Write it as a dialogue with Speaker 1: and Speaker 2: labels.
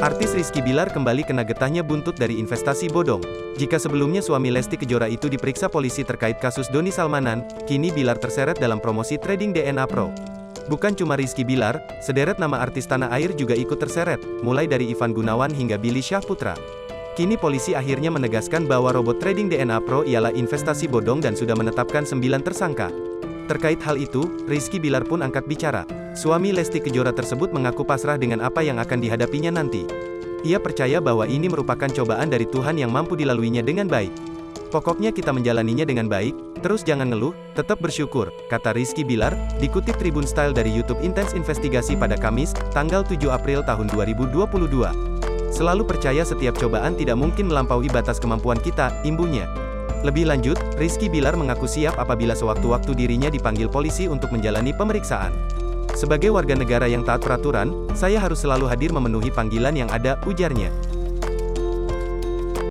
Speaker 1: Artis Rizky Bilar kembali kena getahnya buntut dari investasi bodong. Jika sebelumnya suami Lesti Kejora itu diperiksa polisi terkait kasus Doni Salmanan, kini Bilar terseret dalam promosi trading DNA Pro. Bukan cuma Rizky Bilar, sederet nama artis tanah air juga ikut terseret, mulai dari Ivan Gunawan hingga Billy Syahputra. Kini polisi akhirnya menegaskan bahwa robot trading DNA Pro ialah investasi bodong dan sudah menetapkan 9 tersangka. Terkait hal itu, Rizky Bilar pun angkat bicara. Suami Lesti Kejora tersebut mengaku pasrah dengan apa yang akan dihadapinya nanti. Ia percaya bahwa ini merupakan cobaan dari Tuhan yang mampu dilaluinya dengan baik. Pokoknya kita menjalaninya dengan baik, terus jangan ngeluh, tetap bersyukur, kata Rizky Bilar, dikutip Tribun Style dari YouTube Intens Investigasi pada Kamis, tanggal 7 April tahun 2022. Selalu percaya setiap cobaan tidak mungkin melampaui batas kemampuan kita, imbunya. Lebih lanjut, Rizky Bilar mengaku siap apabila sewaktu-waktu dirinya dipanggil polisi untuk menjalani pemeriksaan. Sebagai warga negara yang taat peraturan, saya harus selalu hadir memenuhi panggilan yang ada, ujarnya.